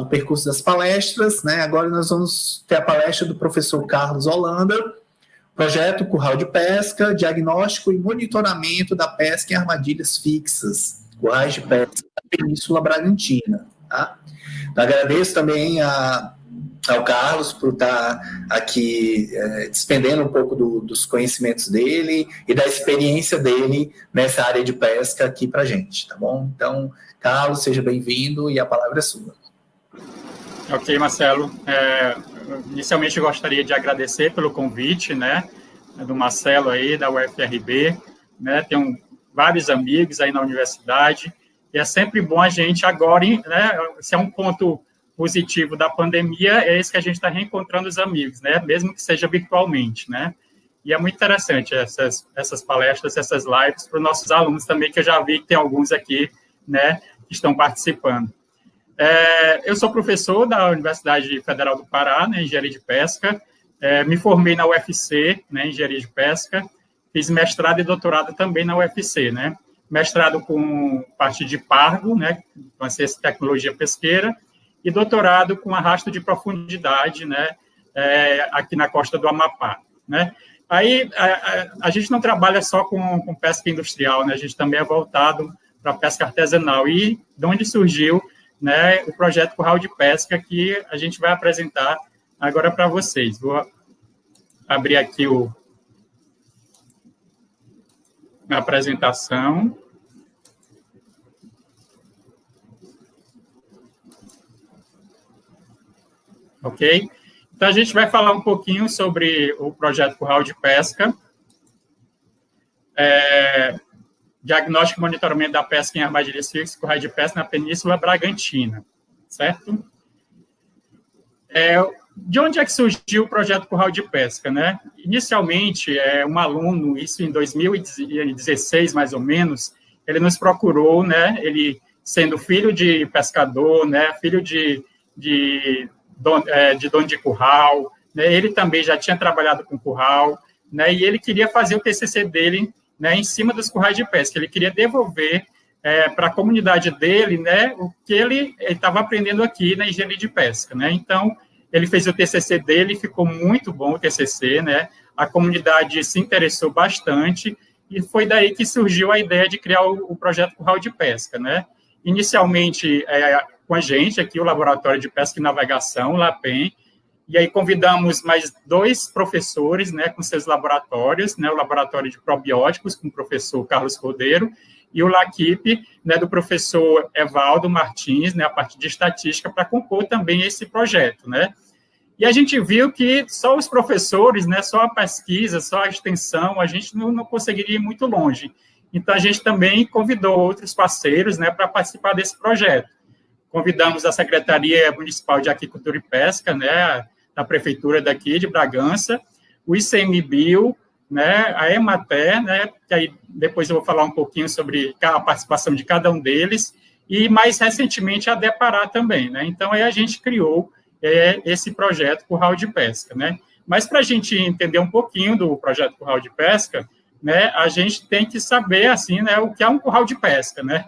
Percurso das palestras, né? Agora nós vamos ter a palestra do professor Carlos Holanda, projeto Curral de Pesca, diagnóstico e monitoramento da pesca em armadilhas fixas, currais de pesca da Península Bragantina. Tá? Então, agradeço também ao Carlos por estar aqui despendendo um pouco dos conhecimentos dele e da experiência dele nessa área de pesca aqui para a gente, tá bom? Então, Carlos, seja bem-vindo e a palavra é sua. Ok, Marcelo. Inicialmente, eu gostaria de agradecer pelo convite, né, do Marcelo aí, da UFRB, né, tenho vários amigos aí na universidade, e é sempre bom a gente agora, né, se é um ponto positivo da pandemia, é esse que a gente está reencontrando os amigos, né, mesmo que seja virtualmente, né, e é muito interessante essas palestras, essas lives para os nossos alunos também, que eu já vi que tem alguns aqui, né, que estão participando. Eu sou professor da Universidade Federal do Pará, né, em Engenharia de Pesca, me formei na UFC, né, em Engenharia de Pesca, fiz mestrado e doutorado também na UFC, né, mestrado com parte de Pargo, né, com a ciência e tecnologia pesqueira, e doutorado com arrasto de profundidade, né, aqui na costa do Amapá, né. Aí, a gente não trabalha só com pesca industrial, né, a gente também é voltado para a pesca artesanal, e de onde surgiu, né, o projeto Curral de Pesca, que a gente vai apresentar agora para vocês. Vou abrir aqui a apresentação. Ok? Então, a gente vai falar um pouquinho sobre o projeto Curral de Pesca, diagnóstico e monitoramento da pesca em armadilhas fixas e currais de pesca na Península Bragantina, certo? De onde é que surgiu o projeto Curral de Pesca, né? Inicialmente, um aluno, isso em 2016, mais ou menos, ele nos procurou, né? Ele, sendo filho de pescador, né? Filho de dono de curral, né? Ele também já tinha trabalhado com curral, né? E ele queria fazer o TCC dele, né, em cima dos currais de pesca. Ele queria devolver para a comunidade dele, né, o que ele estava aprendendo aqui na engenharia de pesca, né? Então, ele fez o TCC dele, ficou muito bom o TCC, né? A comunidade se interessou bastante e foi daí que surgiu a ideia de criar o projeto Curral de Pesca, né? Inicialmente, com a gente aqui, o Laboratório de Pesca e Navegação, LAPEN, e aí convidamos mais 2 professores, né, com seus laboratórios, né, o Laboratório de Probióticos, com o professor Carlos Cordeiro, e o LAQUIP, né, do professor Evaldo Martins, né, a parte de estatística, para compor também esse projeto, né. E a gente viu que só os professores, né, só a pesquisa, só a extensão, a gente não conseguiria ir muito longe. Então, a gente também convidou outros parceiros, né, para participar desse projeto. Convidamos a Secretaria Municipal de Aquicultura e Pesca, né, da Prefeitura daqui de Bragança, o ICMBio, né, a EMATER, né, que aí depois eu vou falar um pouquinho sobre a participação de cada um deles, e mais recentemente a Depará também, né, então aí a gente criou esse projeto Curral de Pesca, né, mas para a gente entender um pouquinho do projeto Curral de Pesca, né, a gente tem que saber, assim, né, o que é um curral de pesca, né,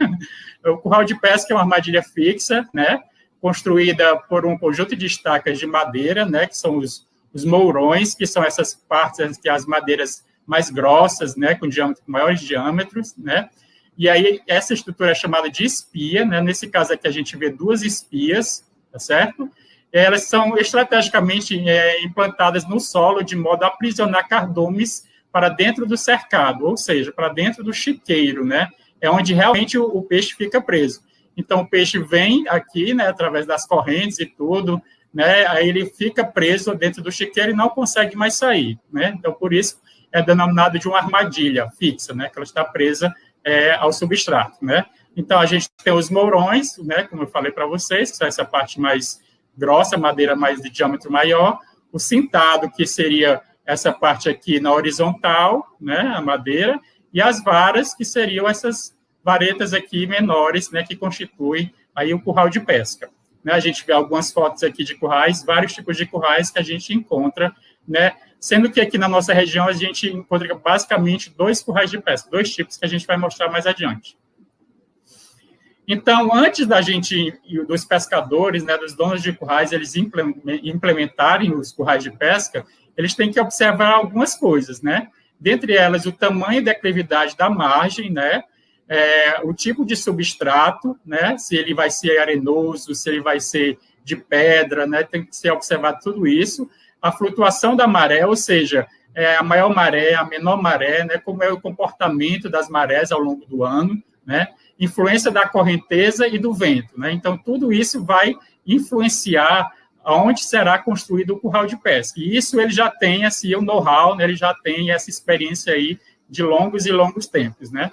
o curral de pesca é uma armadilha fixa, né, construída por um conjunto de estacas de madeira, né, que são os mourões, que são essas partes, que as madeiras mais grossas, né, com maiores diâmetros, né, e aí essa estrutura é chamada de espia, né, nesse caso aqui a gente vê 2 espias, tá certo? Elas são estrategicamente implantadas no solo de modo a aprisionar cardumes para dentro do cercado, ou seja, para dentro do chiqueiro, né, é onde realmente o peixe fica preso. Então, o peixe vem aqui, né, através das correntes e tudo, né, aí ele fica preso dentro do chiqueiro e não consegue mais sair, né? Então, por isso, é denominado de uma armadilha fixa, né, que ela está presa ao substrato, né? Então, a gente tem os mourões, né, como eu falei para vocês, que são essa parte mais grossa, madeira mais de diâmetro maior, o cintado, que seria essa parte aqui na horizontal, né, a madeira, e as varas, que seriam essas varetas aqui menores, né, que constituem aí o curral de pesca. Né, a gente vê algumas fotos aqui de currais, vários tipos de currais que a gente encontra, né, sendo que aqui na nossa região a gente encontra basicamente 2 currais de pesca, 2 tipos que a gente vai mostrar mais adiante. Então, antes da gente, dos pescadores, né, dos donos de currais, eles implementarem os currais de pesca, eles têm que observar algumas coisas, né? Dentre elas, o tamanho e declividade da margem, né? O tipo de substrato, né? Se ele vai ser arenoso, se ele vai ser de pedra, né? Tem que ser observado tudo isso. A flutuação da maré, ou seja, a maior maré, a menor maré, né? Como é o comportamento das marés ao longo do ano, né? Influência da correnteza e do vento, né? Então, tudo isso vai influenciar aonde será construído o curral de pesca. E isso ele já tem, assim, o know-how, né? Ele já tem essa experiência aí de longos e longos tempos, né?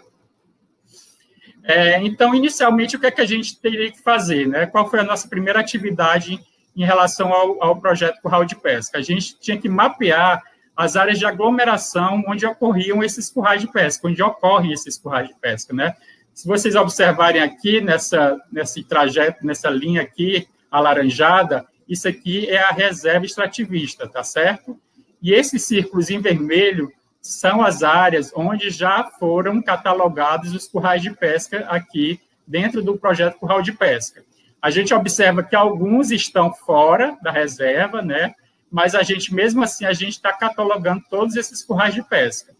Então, inicialmente, o que é que a gente teria que fazer, né? Qual foi a nossa primeira atividade em relação ao projeto Curral de Pesca? A gente tinha que mapear as áreas de aglomeração onde ocorriam esses currais de pesca, onde ocorrem esses currais de pesca, né? Se vocês observarem aqui nesse trajeto, nessa linha aqui, alaranjada, isso aqui é a reserva extrativista, tá certo? E esses círculos em vermelho são as áreas onde já foram catalogados os currais de pesca aqui dentro do projeto Curral de Pesca. A gente observa que alguns estão fora da reserva, né? Mas a gente, mesmo assim, a gente está catalogando todos esses currais de pesca.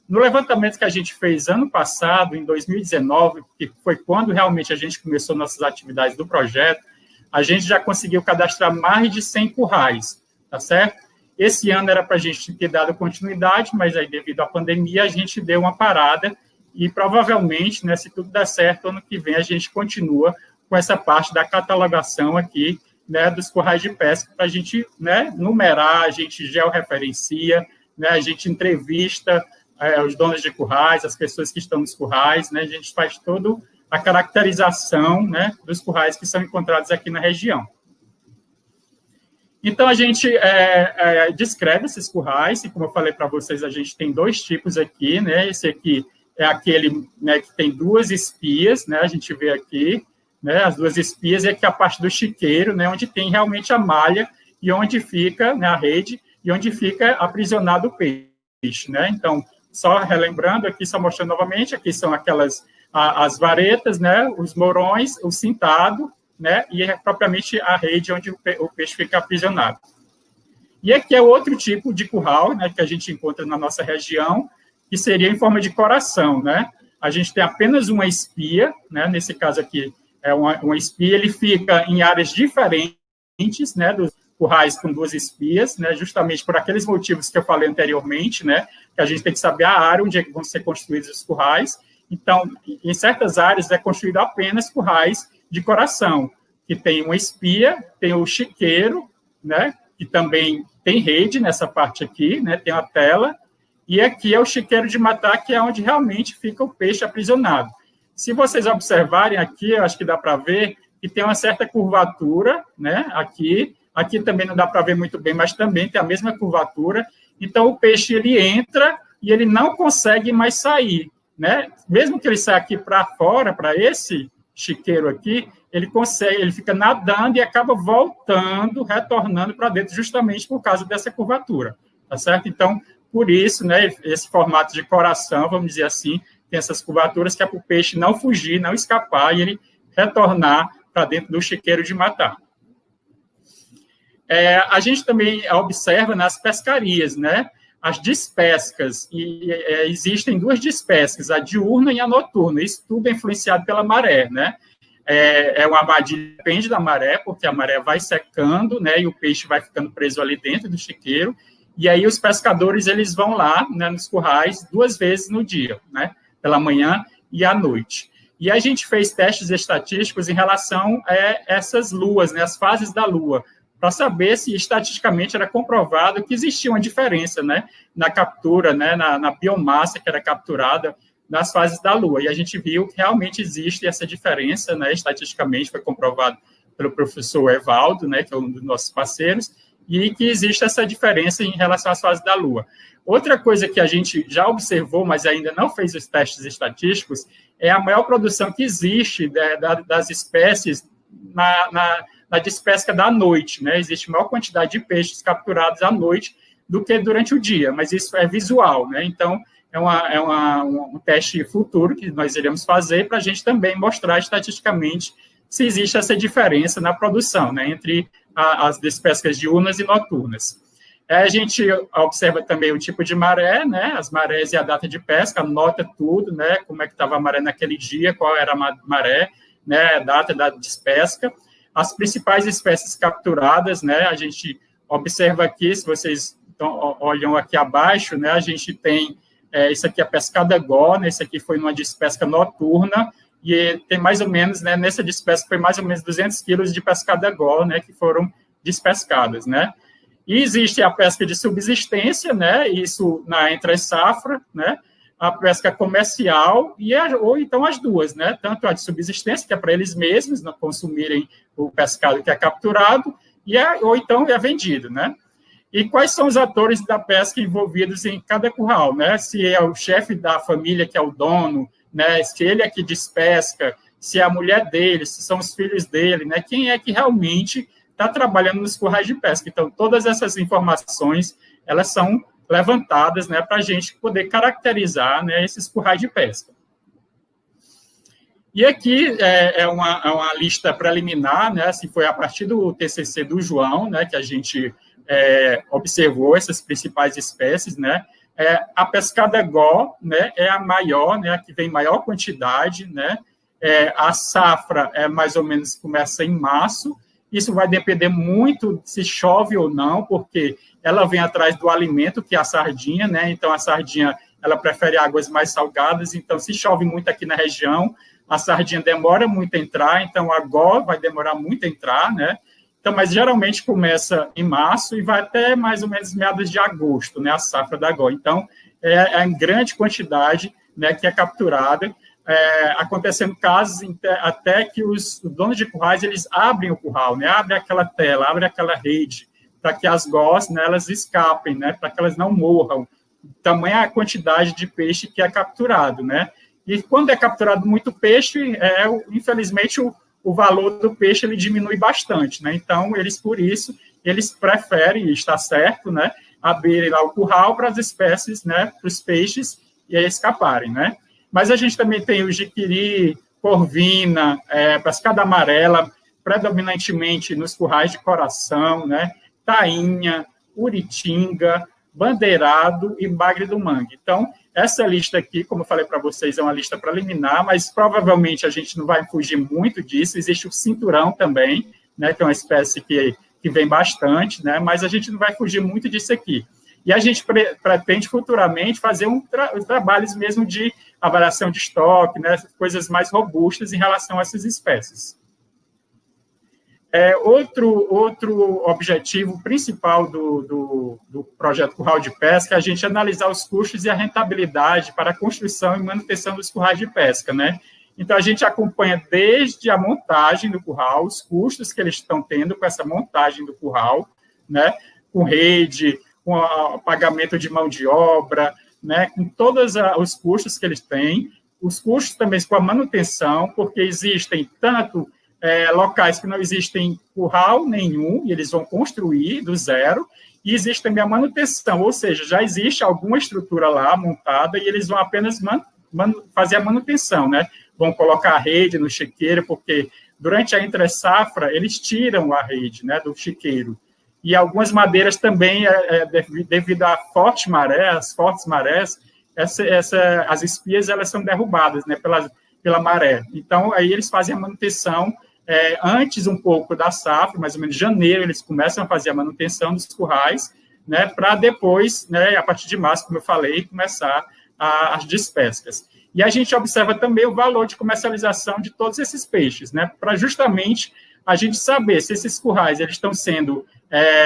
No levantamento que a gente fez ano passado, em 2019, que foi quando realmente a gente começou nossas atividades do projeto, a gente já conseguiu cadastrar mais de 100 currais, tá certo? Esse ano era para a gente ter dado continuidade, mas aí, devido à pandemia, a gente deu uma parada e, provavelmente, né, se tudo der certo, ano que vem a gente continua com essa parte da catalogação aqui, né, dos currais de pesca, para a gente, né, numerar, a gente georreferencia, né, a gente entrevista os donos de currais, as pessoas que estão nos currais, né, a gente faz toda a caracterização, né, dos currais que são encontrados aqui na região. Então, a gente descreve esses currais, e como eu falei para vocês, a gente tem 2 tipos aqui, né, esse aqui é aquele, né, que tem 2 espias, né, a gente vê aqui, né, as 2 espias, e aqui a parte do chiqueiro, né, onde tem realmente a malha, e onde fica, né, a rede, e onde fica aprisionado o peixe, né, então, só relembrando aqui, só mostrando novamente, aqui são aquelas, as varetas, né, os mourões, o cintado, né, e propriamente a rede onde o peixe fica aprisionado. E aqui é outro tipo de curral, né, que a gente encontra na nossa região, que seria em forma de coração, né, a gente tem apenas uma espia, né, nesse caso aqui é uma espia, ele fica em áreas diferentes, né, dos currais com 2 espias, né, justamente por aqueles motivos que eu falei anteriormente, né, que a gente tem que saber a área onde vão ser construídos os currais. Então, em certas áreas é construído apenas currais de coração, que tem uma espia, tem o chiqueiro, né, que também tem rede nessa parte aqui, né, tem a tela, e aqui é o chiqueiro de matar, que é onde realmente fica o peixe aprisionado. Se vocês observarem aqui, eu acho que dá para ver que tem uma certa curvatura, né, aqui também não dá para ver muito bem, mas também tem a mesma curvatura. Então, o peixe, ele entra e ele não consegue mais sair, né? Mesmo que ele saia aqui para fora, para esse chiqueiro aqui, ele consegue, ele fica nadando e acaba voltando, retornando para dentro, justamente por causa dessa curvatura, tá certo? Então, por isso, né, esse formato de coração, vamos dizer assim, tem essas curvaturas que é para o peixe não fugir, não escapar e ele retornar para dentro do chiqueiro de matar. A gente também observa nas pescarias, né, as despescas, e existem 2 despescas, a diurna e a noturna, isso tudo é influenciado pela maré, né, uma armadilha, depende da maré, porque a maré vai secando, né, e o peixe vai ficando preso ali dentro do chiqueiro, e aí os pescadores, eles vão lá, né, nos currais 2 vezes no dia, né, pela manhã e à noite. E a gente fez testes estatísticos em relação a essas luas, né, as fases da lua, para saber se estatisticamente era comprovado que existia uma diferença, né, na captura, né, na biomassa que era capturada nas fases da Lua. E a gente viu que realmente existe essa diferença, né, estatisticamente foi comprovado pelo professor Evaldo, né, que é um dos nossos parceiros, e que existe essa diferença em relação às fases da Lua. Outra coisa que a gente já observou, mas ainda não fez os testes estatísticos, é a maior produção que existe das espécies na despesca da noite, né? Existe maior quantidade de peixes capturados à noite do que durante o dia, mas isso é visual, né? Então, um teste futuro que nós iremos fazer para a gente também mostrar estatisticamente se existe essa diferença na produção, né, entre as despescas diurnas e noturnas. A gente observa também o tipo de maré, né, as marés e a data de pesca, anota tudo, né, como é que estava a maré naquele dia, qual era a maré, né, a data da despesca. As principais espécies capturadas, né, a gente observa aqui, se vocês olham aqui abaixo, né, a gente tem, isso aqui é a pescada gó, né, esse aqui foi numa despesca noturna, e tem mais ou menos, né, nessa despesca foi mais ou menos 200 quilos de pescada gó, né, que foram despescadas, né. E existe a pesca de subsistência, né, isso na entre-safra, né, a pesca comercial, ou então as duas, né, tanto a de subsistência, que é para eles mesmos não consumirem o pescado que é capturado, ou então é vendido, né. E quais são os atores da pesca envolvidos em cada curral, né, se é o chefe da família que é o dono, né, se ele é que despesca, se é a mulher dele, se são os filhos dele, né, quem é que realmente está trabalhando nos currais de pesca. Então, todas essas informações, elas são levantadas, né, para a gente poder caracterizar, né, esses currais de pesca. E aqui é uma lista preliminar, né, assim, foi a partir do TCC do João, né, que a gente observou essas principais espécies, né. A pescada gó, né, é a maior, né, a que vem maior quantidade, né, a safra mais ou menos começa em março. Isso vai depender muito se chove ou não, porque ela vem atrás do alimento, que é a sardinha, né, então a sardinha, ela prefere águas mais salgadas, então se chove muito aqui na região, a sardinha demora muito a entrar, então a gó vai demorar muito a entrar, né. Então, mas geralmente começa em março e vai até mais ou menos meados de agosto, né, a safra da gó. Então, é em grande quantidade, né, que é capturada, acontecendo casos até que os donos de currais, eles abrem o curral, né, abrem aquela tela, abrem aquela rede, para que as gós, né, elas escapem, né, para que elas não morram. Tamanha a quantidade de peixe que é capturado, né. E quando é capturado muito peixe, infelizmente, o valor do peixe ele diminui bastante, né? Então, por isso, eles preferem, está certo, né, abrir lá o curral para as espécies, né, para os peixes e escaparem, né? Mas a gente também tem o jiquiri, corvina, pescada amarela, predominantemente nos currais de coração, né, tainha, uritinga, bandeirado e bagre do mangue. Então, essa lista aqui, como eu falei para vocês, é uma lista preliminar, mas provavelmente a gente não vai fugir muito disso. Existe o cinturão também, né, que é uma espécie que vem bastante, né, mas a gente não vai fugir muito disso aqui. E a gente pretende futuramente fazer trabalhos mesmo de avaliação de estoque, né, coisas mais robustas em relação a essas espécies. Outro objetivo principal do projeto Curral de Pesca é a gente analisar os custos e a rentabilidade para a construção e manutenção dos currais de pesca, né? Então, a gente acompanha desde a montagem do curral, os custos que eles estão tendo com essa montagem do curral, né? Com rede, com o pagamento de mão de obra, né? Com todos os custos que eles têm, os custos também com a manutenção, porque existem tanto locais que não existem curral nenhum, e eles vão construir do zero, e existe também a manutenção, ou seja, já existe alguma estrutura lá montada, e eles vão apenas fazer a manutenção, né? Vão colocar a rede no chiqueiro, porque durante a entre-safra, eles tiram a rede, né, do chiqueiro. E algumas madeiras também, devido à forte maré, as fortes marés, as espias, elas são derrubadas, né, pela maré. Então, aí eles fazem a manutenção antes um pouco da safra, mais ou menos em janeiro, eles começam a fazer a manutenção dos currais, né, para depois, né, a partir de março, como eu falei, começar as despescas. E a gente observa também o valor de comercialização de todos esses peixes, né, para justamente a gente saber se esses currais eles estão sendo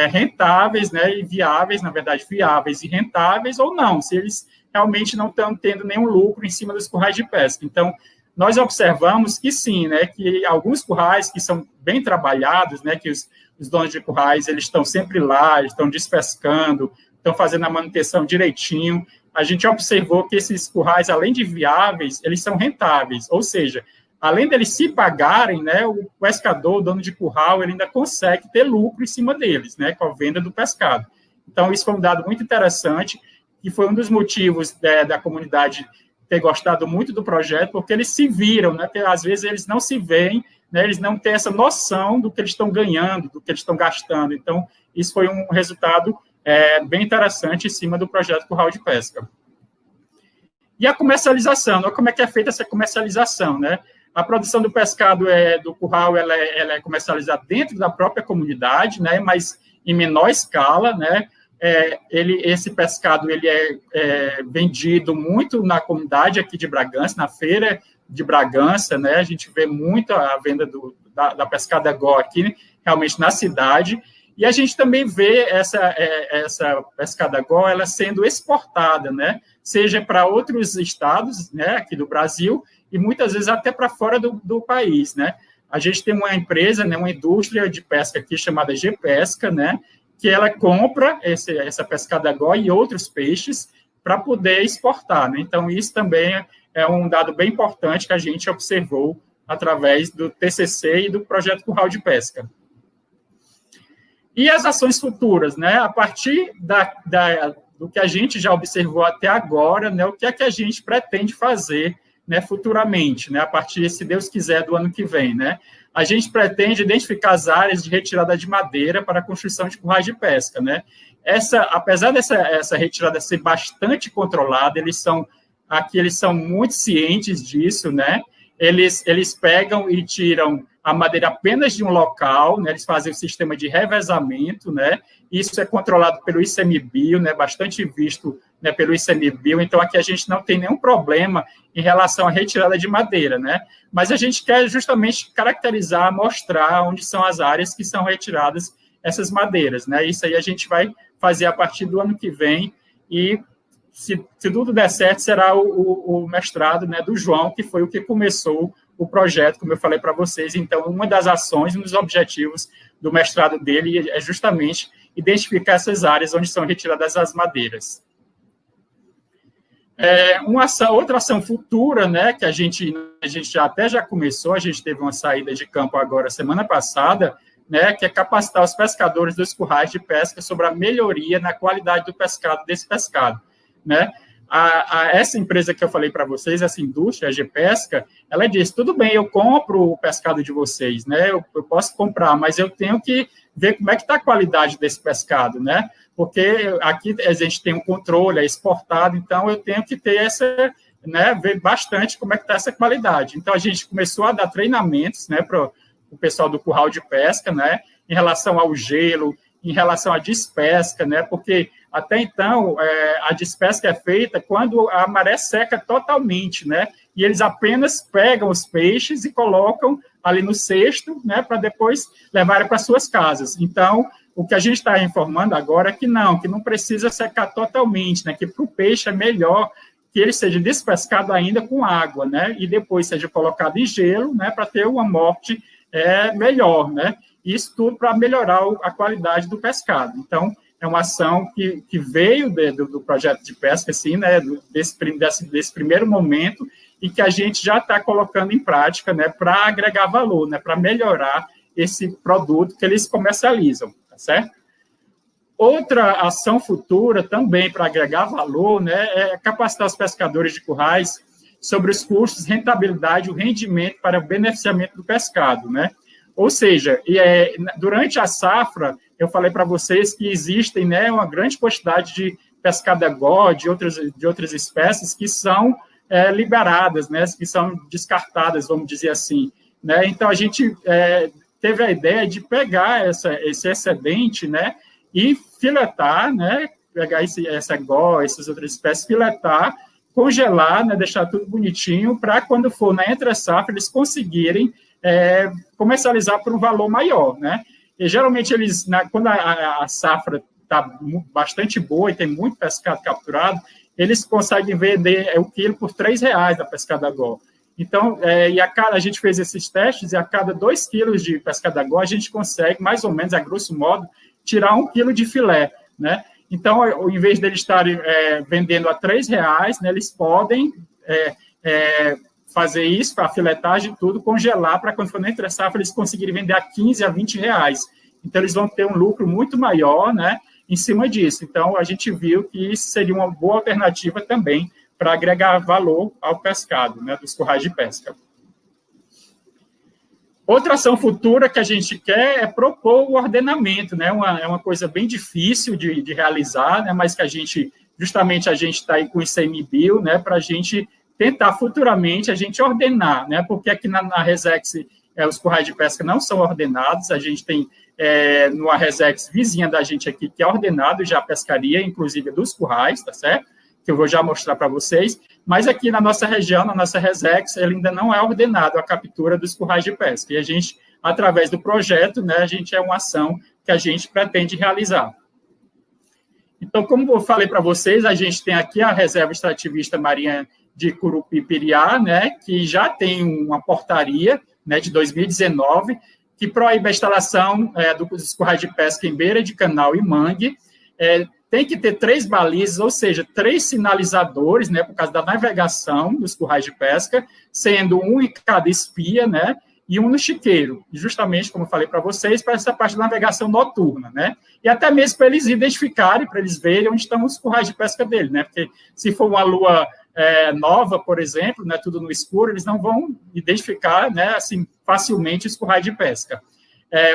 rentáveis, né, e viáveis, na verdade, viáveis e rentáveis ou não, se eles realmente não estão tendo nenhum lucro em cima dos currais de pesca. Então, nós observamos que sim, né, que alguns currais que são bem trabalhados, né, que os donos de currais eles estão sempre lá, eles estão despescando, estão fazendo a manutenção direitinho. A gente observou que esses currais, além de viáveis, eles são rentáveis, ou seja, além deles se pagarem, né, o pescador, o dono de curral, ele ainda consegue ter lucro em cima deles, né, com a venda do pescado. Então, isso foi um dado muito interessante, e foi um dos motivos da comunidade ter gostado muito do projeto, porque eles se viram, né, porque às vezes eles não se veem, né, eles não têm essa noção do que eles estão ganhando, do que eles estão gastando. Então, isso foi um resultado bem interessante em cima do projeto Curral de Pesca. E a comercialização, né, como é que é feita essa comercialização, né? A produção do pescado do curral ela é comercializada dentro da própria comunidade, né, mas em menor escala, né? Esse pescado ele é vendido muito na comunidade aqui de Bragança, na feira de Bragança, né? A gente vê muito a venda da pescada gó aqui, realmente na cidade, e a gente também vê essa pescada gó ela sendo exportada, né? Seja para outros estados, né, aqui do Brasil, e muitas vezes até para fora do país, né? A gente tem uma empresa, né, uma indústria de pesca aqui chamada G-Pesca, né, que ela compra essa pescada gó e outros peixes para poder exportar, né? Então, isso também é um dado bem importante que a gente observou através do TCC e do projeto Curral de Pesca. E as ações futuras, né? A partir do que a gente já observou até agora, né? O que é que a gente pretende fazer, né, futuramente, né, a partir, se Deus quiser, do ano que vem, né? A gente pretende identificar as áreas de retirada de madeira para a construção de currais de pesca, né? Apesar dessa retirada ser bastante controlada, eles são muito cientes disso, né? Eles pegam e tiram a madeira apenas de um local, né? Eles fazem o sistema de revezamento, né? Isso é controlado pelo ICMBio, né? Bastante visto, né, pelo ICMBio, então aqui a gente não tem nenhum problema em relação à retirada de madeira, né? Mas a gente quer justamente caracterizar, mostrar onde são as áreas que são retiradas essas madeiras, né? Isso aí a gente vai fazer a partir do ano que vem e, se tudo der certo, será o mestrado, né, do João, que foi o que começou o projeto, como eu falei para vocês. Então, uma das ações, um dos objetivos do mestrado dele é justamente identificar essas áreas onde são retiradas as madeiras. Outra ação futura, né, que a gente já começou, a gente teve uma saída de campo agora, semana passada, né, que é capacitar os pescadores dos currais de pesca sobre a melhoria na qualidade do pescado, desse pescado, né? Essa empresa que eu falei para vocês, essa indústria, a G-Pesca, ela diz, tudo bem, eu compro o pescado de vocês, né, eu posso comprar, mas eu tenho que ver como é que está a qualidade desse pescado, né, porque aqui a gente tem um controle, é exportado, então eu tenho que ter né, ver bastante como é que está essa qualidade. Então, a gente começou a dar treinamentos, né, para o pessoal do curral de pesca, né, em relação ao gelo, em relação à despesca, né, porque até então a despesca é feita quando a maré seca totalmente, né, e eles apenas pegam os peixes e colocam ali no cesto, né, para depois levarem para suas casas. Então, o que a gente está informando agora é que não precisa secar totalmente, né, que para o peixe é melhor que ele seja despescado ainda com água, né, e depois seja colocado em gelo, né, para ter uma morte melhor, né, isso tudo para melhorar a qualidade do pescado. Então, é uma ação que veio do projeto de pesca, assim, né, desse primeiro momento, e que a gente já está colocando em prática, né, para agregar valor, né, para melhorar esse produto que eles comercializam, tá certo? Outra ação futura também para agregar valor, né, é capacitar os pescadores de currais sobre os custos, rentabilidade e o rendimento para o beneficiamento do pescado, né? Ou seja, durante a safra, eu falei para vocês que existem, né, uma grande quantidade de pescada gó, de outras espécies que são liberadas, né, que são descartadas, vamos dizer assim, né? Então, a gente teve a ideia de pegar esse excedente, né, e filetar, né, pegar essa gó, essas outras espécies, filetar, congelar, né, deixar tudo bonitinho, para quando for na entre-safra, eles conseguirem comercializar por um valor maior, né? E, geralmente, quando a safra está bastante boa e tem muito pescado capturado, eles conseguem vender o quilo por R$3 da pescada Gol. Então, a gente fez esses testes e a cada 2 quilos de pescada Gol, a gente consegue, mais ou menos, a grosso modo, tirar 1 quilo de filé, né? Então, em vez de eles estarem vendendo a R$3, né, eles podem fazer isso, para a filetagem e tudo, congelar para quando for na entre safra eles conseguirem vender a R$15 a R$20. Então, eles vão ter um lucro muito maior, né, em cima disso. Então, a gente viu que isso seria uma boa alternativa também para agregar valor ao pescado, né, dos currais de pesca. Outra ação futura que a gente quer é propor o ordenamento, né, é uma coisa bem difícil de realizar, né, mas que a gente está aí com o ICMBio, né, para a gente tentar futuramente a gente ordenar, né, porque aqui na Resex os currais de pesca não são ordenados, a gente tem numa Resex vizinha da gente aqui que é ordenado já a pescaria, inclusive dos currais, tá certo? Que eu vou já mostrar para vocês, mas aqui na nossa região, na nossa Resex, ele ainda não é ordenado a captura dos currais de pesca, e a gente, através do projeto, né, a gente uma ação que a gente pretende realizar. Então, como eu falei para vocês, a gente tem aqui a Reserva Extrativista Marinha de Curupí-Piriá, né, que já tem uma portaria, né, de 2019, que proíbe a instalação dos currais de pesca em beira de canal e mangue. Tem que ter 3 balizas, ou seja, 3 sinalizadores, né, por causa da navegação dos currais de pesca, sendo um em cada espia, né, e um no chiqueiro, justamente, como eu falei para vocês, para essa parte da navegação noturna, né, e até mesmo para eles identificarem, para eles verem onde estão os currais de pesca dele, né, porque se for uma lua nova, por exemplo, né, tudo no escuro, eles não vão identificar, né, assim, facilmente os currais de pesca.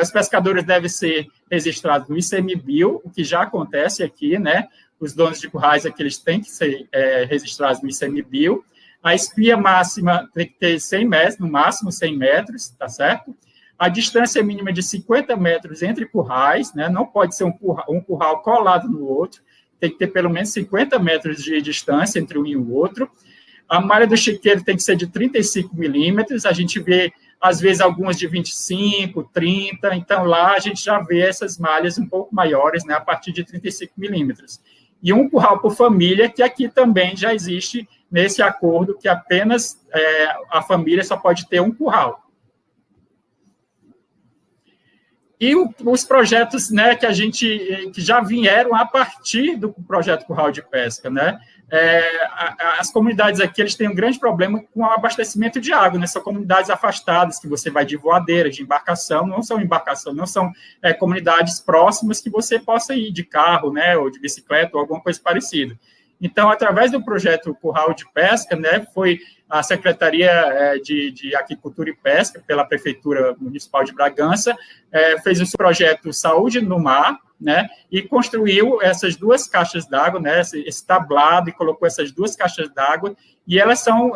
Os pescadores devem ser registrados no ICMBio, o que já acontece aqui, né? Os donos de currais aqui, eles têm que ser registrados no ICMBio. A espia máxima tem que ter 100 metros, no máximo 100 metros, tá certo? A distância mínima de 50 metros entre currais, né? Não pode ser um curral colado no outro, tem que ter pelo menos 50 metros de distância entre um e o outro. A malha do chiqueiro tem que ser de 35 milímetros, a gente vê às vezes algumas de 25, 30, então lá a gente já vê essas malhas um pouco maiores, né, a partir de 35 milímetros. E um curral por família, que aqui também já existe nesse acordo, que apenas a família só pode ter um curral. E os projetos, né, que já vieram a partir do projeto Curral de Pesca, né? As comunidades aqui, eles têm um grande problema com o abastecimento de água, né? São comunidades afastadas, que você vai de voadeira, de embarcação, não são comunidades próximas que você possa ir de carro, né, ou de bicicleta, ou alguma coisa parecida. Então, através do projeto Curral de Pesca, né, foi a Secretaria de Aquicultura e Pesca, pela Prefeitura Municipal de Bragança, fez o projeto Saúde no Mar, né, e construiu essas 2 caixas d'água, né, esse tablado, e colocou essas 2 caixas d'água, e elas são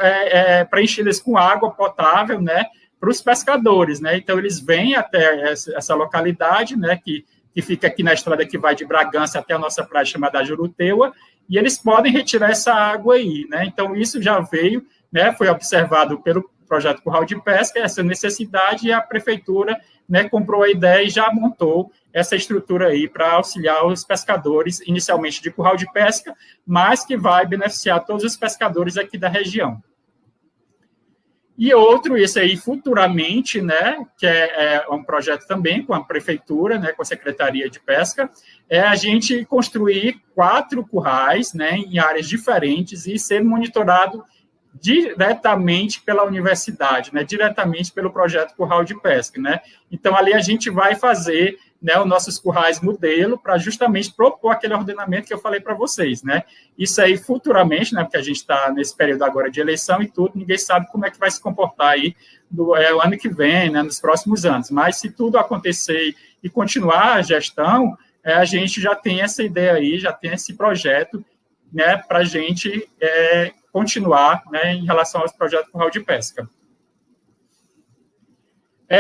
preenchidas com água potável, né, para os pescadores, né, então eles vêm até essa localidade, né, que fica aqui na estrada que vai de Bragança até a nossa praia chamada Juruteua, e eles podem retirar essa água aí, né, então isso já veio, né, foi observado pelo projeto Curral de Pesca, essa necessidade, e a prefeitura, né, comprou a ideia e já montou essa estrutura aí para auxiliar os pescadores, inicialmente de curral de pesca, mas que vai beneficiar todos os pescadores aqui da região. E outro, esse aí futuramente, né, que é um projeto também com a prefeitura, né, com a Secretaria de Pesca, é a gente construir 4 currais, né, em áreas diferentes e ser monitorado diretamente pela universidade, né, diretamente pelo projeto Curral de Pesca, né. Então, ali a gente vai fazer, né, os nossos currais modelo para justamente propor aquele ordenamento que eu falei para vocês, né. Isso aí futuramente, né, porque a gente está nesse período agora de eleição e tudo, ninguém sabe como é que vai se comportar aí o ano que vem, né, nos próximos anos, mas se tudo acontecer e continuar a gestão, a gente já tem essa ideia aí, já tem esse projeto, né, para a gente continuar, né, em relação aos projetos Curral de Pesca.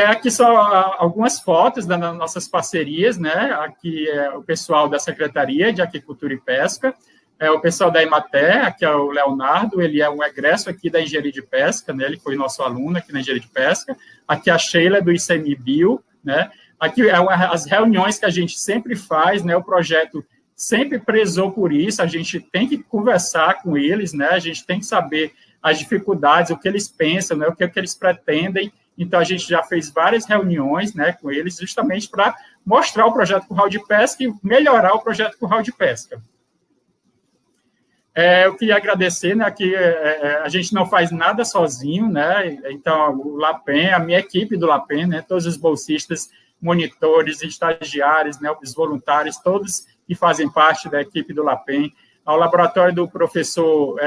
Aqui são algumas fotos das nossas parcerias, né? Aqui é o pessoal da Secretaria de Aquicultura e Pesca, o pessoal da Emater, aqui é o Leonardo, ele é um egresso aqui da Engenharia de Pesca, né? Ele foi nosso aluno aqui na Engenharia de Pesca. Aqui a Sheila, do ICMBio, né? Aqui as reuniões que a gente sempre faz, né? O projeto sempre prezou por isso, a gente tem que conversar com eles, né? A gente tem que saber as dificuldades, o que eles pensam, né? O que eles pretendem. Então, a gente já fez várias reuniões, né, com eles, justamente para mostrar o projeto Curral de Pesca e melhorar o projeto Curral de Pesca. Eu queria agradecer, né, que a gente não faz nada sozinho, né, então o LAPEN, a minha equipe do LAPEN, né, todos os bolsistas, monitores, estagiários, né, os voluntários, todos que fazem parte da equipe do LAPEN, ao laboratório do professor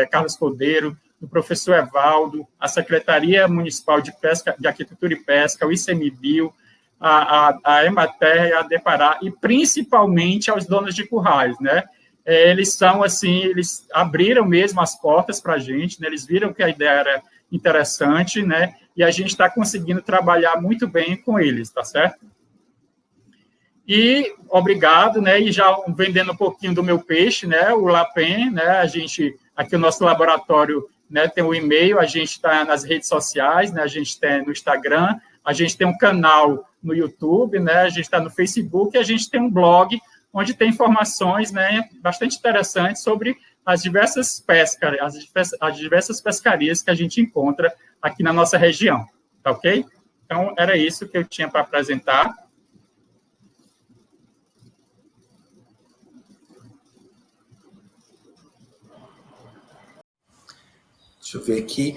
Carlos Cordeiro, do professor Evaldo, a Secretaria Municipal de Pesca, de Aquicultura e Pesca, o ICMBio, a Emater, a Depará, e principalmente aos donos de currais, né? Eles são, assim, eles abriram mesmo as portas para a gente, né? Eles viram que a ideia era interessante, né? E a gente está conseguindo trabalhar muito bem com eles, tá certo? E obrigado, né? E já vendendo um pouquinho do meu peixe, né? O LAPEN, né? A gente, aqui o nosso laboratório, né, tem o e-mail, a gente está nas redes sociais, né? A gente tem no Instagram, a gente tem um canal no YouTube, né? A gente está no Facebook e a gente tem um blog onde tem informações, né, bastante interessantes sobre as diversas pescas, as diversas pescarias que a gente encontra aqui na nossa região, tá ok? Então, era isso que eu tinha para apresentar. Deixa eu ver aqui.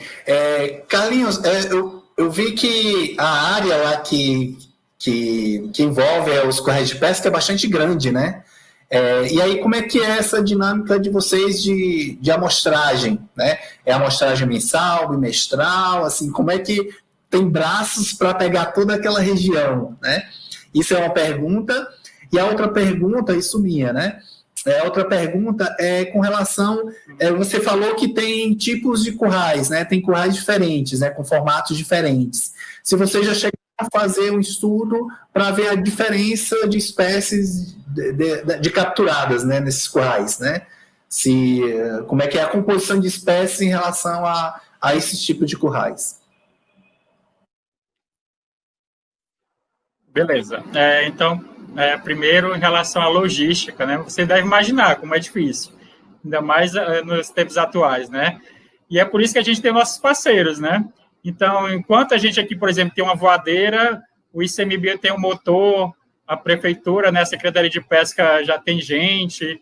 Carlinhos, eu vi que a área lá que envolve os currais de pesca é bastante grande, né? E aí, como é que é essa dinâmica de vocês de amostragem, né? É amostragem mensal, bimestral, assim, como é que tem braços para pegar toda aquela região, né? Isso é uma pergunta. E a outra pergunta, isso minha, né? A outra pergunta é com relação... você falou que tem tipos de currais, né? Tem currais diferentes, né? Com formatos diferentes. Se você já chegou a fazer um estudo para ver a diferença de espécies de capturadas, né? Nesses currais, né? Como é que é a composição de espécies em relação a esse tipo de currais? Beleza. Então... primeiro, em relação à logística, né? Você deve imaginar como é difícil, ainda mais nos tempos atuais, né? E é por isso que a gente tem nossos parceiros, né? Então, enquanto a gente aqui, por exemplo, tem uma voadeira, o ICMBio tem um motor, a prefeitura, né, a Secretaria de Pesca já tem gente,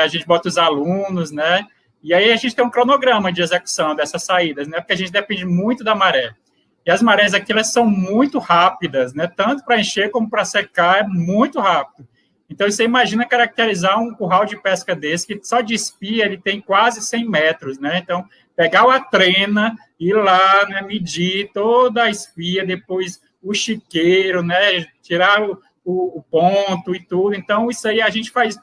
a gente bota os alunos, né? E aí a gente tem um cronograma de execução dessas saídas, né? Porque a gente depende muito da maré. E as marés aqui, elas são muito rápidas, né? Tanto para encher como para secar, é muito rápido. Então, você imagina caracterizar um curral de pesca desse, que só de espia ele tem quase 100 metros, né? Então, pegar a trena, ir lá, né, medir toda a espia, depois o chiqueiro, né? Tirar o ponto e tudo. Então, isso aí a gente faz...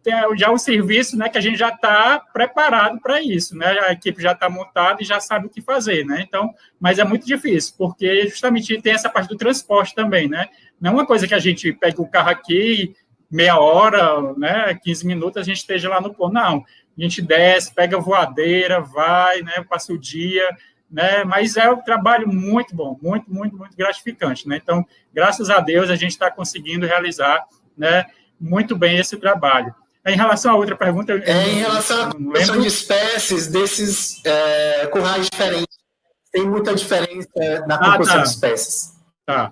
tem já um serviço, né, que a gente já está preparado para isso, né? A equipe já está montada e já sabe o que fazer, né? Então, mas é muito difícil, porque justamente tem essa parte do transporte também, né? Não é uma coisa que a gente pega o carro aqui, meia hora, né, 15 minutos, a gente esteja lá no ponto. Não, a gente desce, pega a voadeira, vai, né, passa o dia, né? Mas é um trabalho muito bom, muito, muito, muito gratificante, né? Então, graças a Deus, a gente está conseguindo realizar, né, muito bem esse trabalho. Em relação a outra pergunta... em relação à composição de espécies desses currais diferentes, tem muita diferença na composição de espécies? Tá.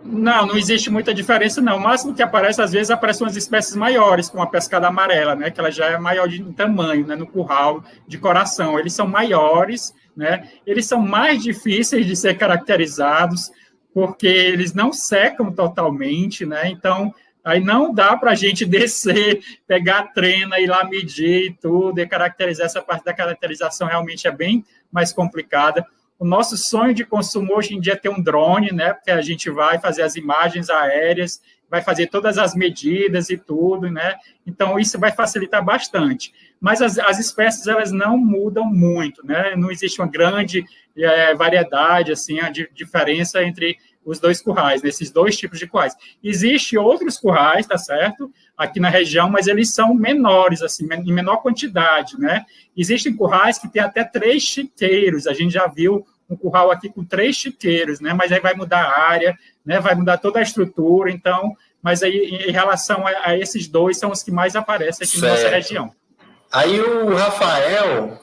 Não existe muita diferença, não. O máximo que aparece, às vezes, aparecem umas espécies maiores, como a pescada amarela, né? Que ela já é maior de tamanho, né? No curral de coração. Eles são maiores, né? Eles são mais difíceis de ser caracterizados, porque eles não secam totalmente, né? Então... Aí não dá para a gente descer, pegar a trena, ir lá medir e tudo, e caracterizar. Essa parte da caracterização realmente é bem mais complicada. O nosso sonho de consumo hoje em dia é ter um drone, né? Porque a gente vai fazer as imagens aéreas, vai fazer todas as medidas e tudo, né? Então, isso vai facilitar bastante. Mas as espécies, elas não mudam muito, né? Não existe uma grande variedade, assim, a diferença entre os 2 currais, nesses 2 tipos de currais. Existem outros currais, tá certo? Aqui na região, mas eles são menores, assim, em menor quantidade, né? Existem currais que tem até 3 chiqueiros, a gente já viu um curral aqui com 3 chiqueiros, né? Mas aí vai mudar a área, né? Vai mudar toda a estrutura, então, mas aí em relação a esses 2 são os que mais aparecem aqui na nossa região. Aí o Rafael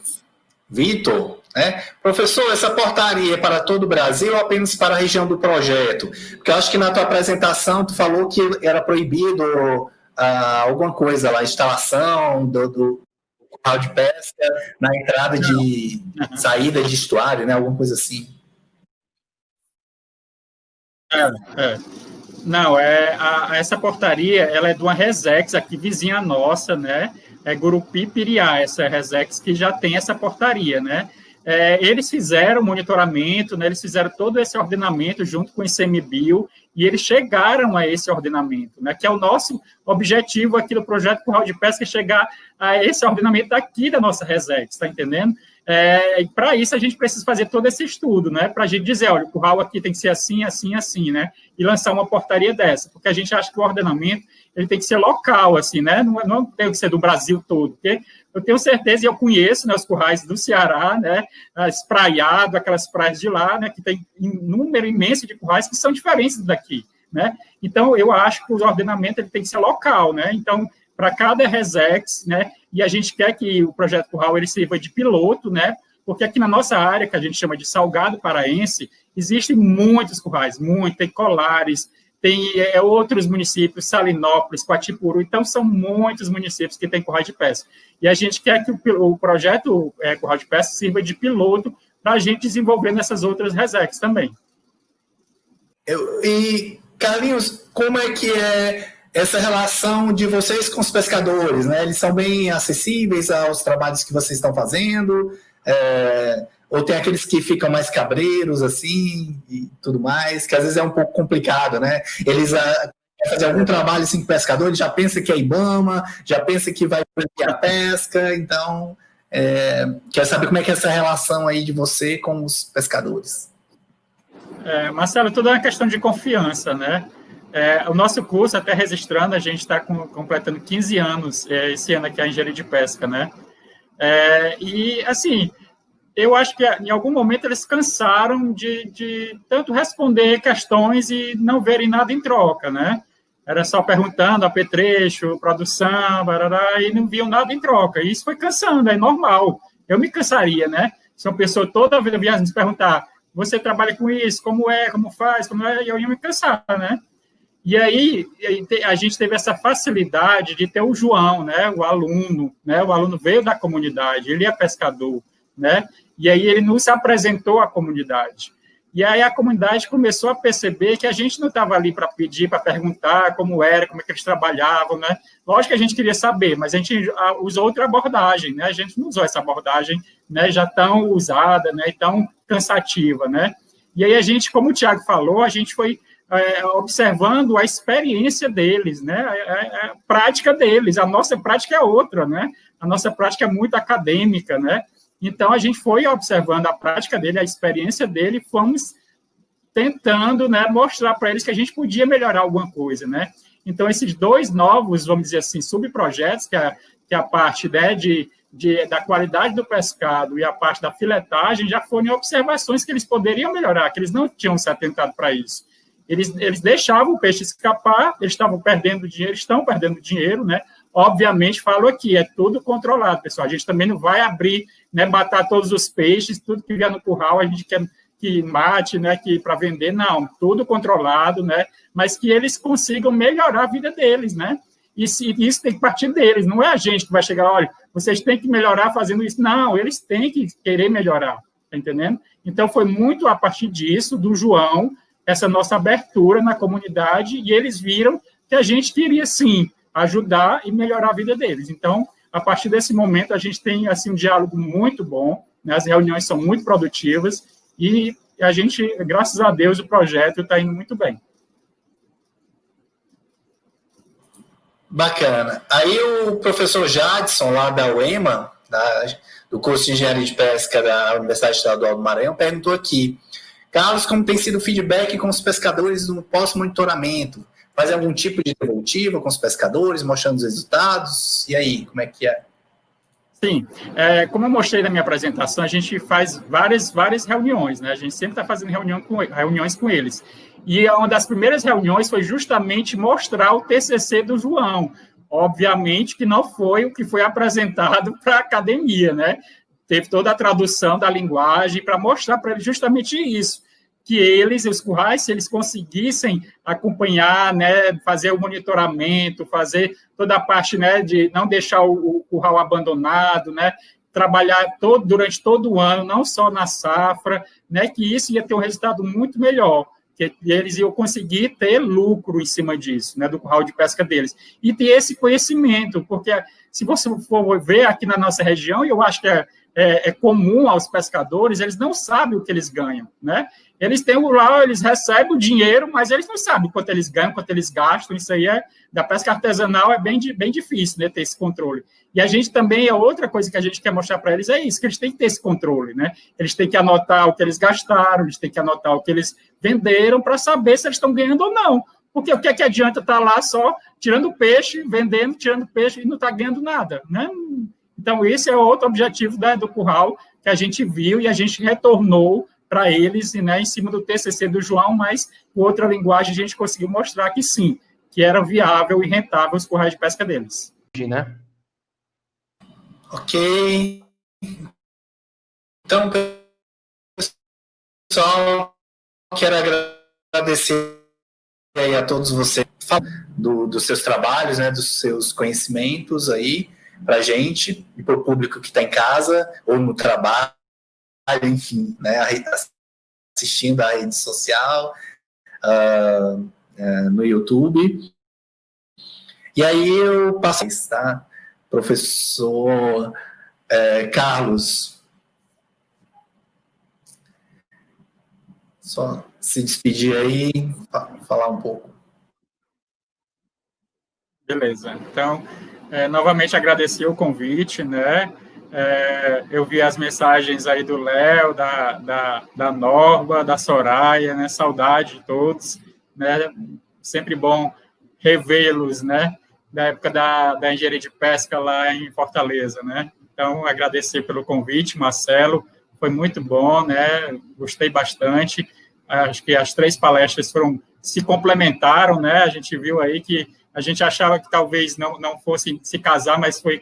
Vitor, né? Professor, essa portaria é para todo o Brasil ou apenas para a região do projeto? Porque eu acho que na tua apresentação tu falou que era proibido alguma coisa lá, instalação do curral de pesca na entrada de saída de estuário, né? Alguma coisa assim. Não, essa portaria, ela é de uma Resex aqui, vizinha nossa, né? É Gurupi-Piriá, essa Resex que já tem essa portaria, né? Eles fizeram monitoramento, né? Eles fizeram todo esse ordenamento junto com o ICMBio e eles chegaram a esse ordenamento, né? Que é o nosso objetivo aqui do projeto Curral de Pesca, chegar a esse ordenamento aqui da nossa Resex, tá entendendo? E para isso a gente precisa fazer todo esse estudo, né? Para a gente dizer, olha, o curral aqui tem que ser assim, assim, assim, né? E lançar uma portaria dessa, porque a gente acha que o ordenamento ele tem que ser local, assim, né? Não tem que ser do Brasil todo, porque eu tenho certeza, e eu conheço, né, os currais do Ceará, né? Espraiado, aquelas praias de lá, né? Que tem um número imenso de currais que são diferentes daqui, né? Então, eu acho que o ordenamento ele tem que ser local, né? Então, para cada Resex, né? E a gente quer que o projeto Curral ele sirva de piloto, né? Porque aqui na nossa área, que a gente chama de Salgado Paraense, existem muitos currais, tem Colares, tem outros municípios, Salinópolis, Quatipuru, então são muitos municípios que têm curral de pesca. E a gente quer que o projeto Curral de Pesca sirva de piloto para a gente desenvolver nessas outras Resex também. E, Carlinhos, como é que é essa relação de vocês com os pescadores, né? Eles são bem acessíveis aos trabalhos que vocês estão fazendo? Ou tem aqueles que ficam mais cabreiros, assim, e tudo mais, que às vezes é um pouco complicado, né? Eles querem fazer algum trabalho assim com o pescador, ele já pensa que é IBAMA, já pensa que vai proibir a pesca, então quero saber como é que é essa relação aí de você com os pescadores. Marcelo, tudo é uma questão de confiança, né? O nosso curso, até registrando, a gente está completando 15 anos esse ano aqui, a engenharia de pesca, né? E, assim, eu acho que em algum momento eles cansaram de tanto responder questões e não verem nada em troca, né? Era só perguntando apetrecho, produção, barará, e não viam nada em troca. E isso foi cansando, é normal. Eu me cansaria, né? Se uma pessoa toda vez viesse me perguntar, você trabalha com isso, como faz, eu ia me cansar, né? E aí a gente teve essa facilidade de ter o João, né, o aluno, né, o aluno veio da comunidade, ele é pescador, né, e aí ele nos apresentou à comunidade. E aí a comunidade começou a perceber que a gente não estava ali para pedir, para perguntar como era, como é que eles trabalhavam, né? Lógico que a gente queria saber, mas a gente usou outra abordagem, né? A gente não usou essa abordagem, né, já tão usada, né, e tão cansativa, né? E aí a gente, como o Thiago falou, a gente foi observando a experiência deles, né? A prática deles. A nossa prática é outra, né? A nossa prática é muito acadêmica, né? Então, a gente foi observando a prática dele, a experiência dele, e fomos tentando, né, mostrar para eles que a gente podia melhorar alguma coisa, né? Então, esses 2 novos, vamos dizer assim, subprojetos, que é a parte, né, da qualidade do pescado e a parte da filetagem, já foram observações que eles poderiam melhorar, que eles não tinham se atentado para isso. Eles deixavam o peixe escapar, eles estavam perdendo dinheiro, estão perdendo dinheiro, né? Obviamente, falo aqui, é tudo controlado, pessoal. A gente também não vai abrir, né, matar todos os peixes, tudo que vier no curral, a gente quer que mate, né, que para vender, não, tudo controlado, né? Mas que eles consigam melhorar a vida deles, né? E isso tem que partir deles, não é a gente que vai chegar, olha, vocês têm que melhorar fazendo isso. Não, eles têm que querer melhorar, tá entendendo? Então, foi muito a partir disso, do João, essa nossa abertura na comunidade, e eles viram que a gente queria, sim, ajudar e melhorar a vida deles. Então, a partir desse momento, a gente tem, assim, um diálogo muito bom, né? As reuniões são muito produtivas, e a gente, graças a Deus, o projeto está indo muito bem. Bacana. Aí o professor Jadson, lá da UEMA, do curso de Engenharia de Pesca da Universidade Estadual do Maranhão, perguntou aqui, Carlos, como tem sido o feedback com os pescadores no pós-monitoramento? Faz algum tipo de devolutiva com os pescadores, mostrando os resultados? E aí, como é que é? Sim, como eu mostrei na minha apresentação, a gente faz várias reuniões, né? A gente sempre está fazendo reuniões com eles. E uma das primeiras reuniões foi justamente mostrar o TCC do João. Obviamente que não foi o que foi apresentado para a academia, né? Teve toda a tradução da linguagem para mostrar para eles justamente isso, que eles, os currais, se eles conseguissem acompanhar, né, fazer o monitoramento, fazer toda a parte, né, de não deixar o curral abandonado, né, trabalhar durante todo o ano, não só na safra, né, que isso ia ter um resultado muito melhor, que eles iam conseguir ter lucro em cima disso, né, do curral de pesca deles, e ter esse conhecimento, porque se você for ver aqui na nossa região, e eu acho que é comum aos pescadores, eles não sabem o que eles ganham, né? Eles têm lá, eles recebem o dinheiro, mas eles não sabem quanto eles ganham, quanto eles gastam. Isso aí da pesca artesanal é bem difícil, né, ter esse controle. E a gente também, outra coisa que a gente quer mostrar para eles é isso, que eles têm que ter esse controle, né? Eles têm que anotar o que eles gastaram, eles têm que anotar o que eles venderam para saber se eles estão ganhando ou não. Porque o que é que adianta estar lá só tirando peixe, vendendo, tirando peixe e não está ganhando nada, né? Então, esse é outro objetivo do curral que a gente viu e a gente retornou para eles, né, em cima do TCC do João, mas com outra linguagem a gente conseguiu mostrar que sim, que era viável e rentável os currais de pesca deles. Né? Ok. Então, pessoal, quero agradecer aí a todos vocês dos seus trabalhos, né, dos seus conhecimentos aí para a gente e para o público que está em casa ou no trabalho, enfim, né, assistindo a rede social, no YouTube. E aí eu passo, tá? Professor Carlos, só se despedir aí, falar um pouco. Beleza, então, novamente agradecer o convite, né? Eu vi as mensagens aí do Léo, da Norma, da Soraya, né? Saudade de todos, né? Sempre bom revê-los, né? Da época da engenharia de pesca lá em Fortaleza, né? Então, agradecer pelo convite, Marcelo, foi muito bom, né? Gostei bastante. Acho que as 3 palestras se complementaram, né? A gente viu aí que a gente achava que talvez não fosse se casar, mas foi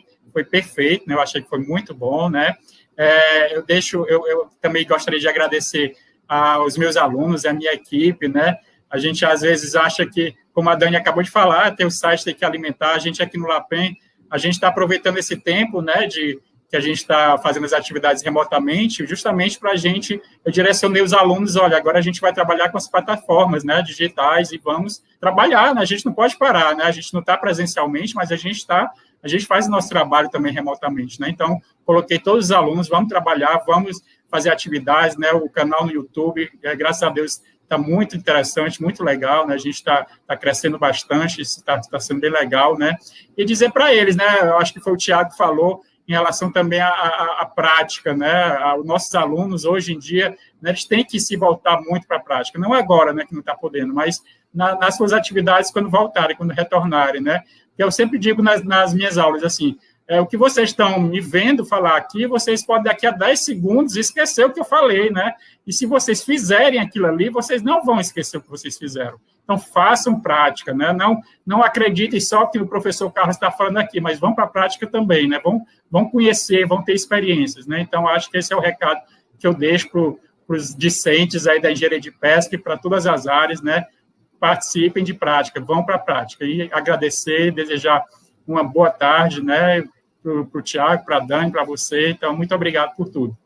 perfeito, né? Eu achei que foi muito bom, né? Eu também gostaria de agradecer aos meus alunos, a minha equipe, né? A gente, às vezes, acha que, como a Dani acabou de falar, tem o site, tem que alimentar, a gente aqui no LAPEN, a gente está aproveitando esse tempo, né, que a gente está fazendo as atividades remotamente, justamente para eu direcionei os alunos, olha, agora a gente vai trabalhar com as plataformas, né, digitais, e vamos trabalhar, né, a gente não pode parar, né, a gente não está presencialmente, mas a gente faz o nosso trabalho também remotamente, né, então, coloquei todos os alunos, vamos trabalhar, vamos fazer atividades, né, o canal no YouTube, graças a Deus, está muito interessante, muito legal, né? A gente está crescendo bastante, está sendo bem legal, né? E dizer para eles, né? Eu acho que foi o Tiago que falou em relação também à prática, né? Os nossos alunos, hoje em dia, né, eles têm que se voltar muito para a prática. Não agora, né, que não está podendo, mas nas suas atividades quando voltarem, quando retornarem, né? Eu sempre digo nas minhas aulas, assim, o que vocês estão me vendo falar aqui, vocês podem, daqui a 10 segundos, esquecer o que eu falei, né? E se vocês fizerem aquilo ali, vocês não vão esquecer o que vocês fizeram. Então, façam prática, né? Não acreditem só que o professor Carlos está falando aqui, mas vão para a prática também, né? Vão conhecer, vão ter experiências, né? Então, acho que esse é o recado que eu deixo para os discentes aí da engenharia de pesca e para todas as áreas, né? Participem de prática, vão para a prática. E agradecer, desejar uma boa tarde, né? Para o Tiago, para a Dani, para você. Então, muito obrigado por tudo.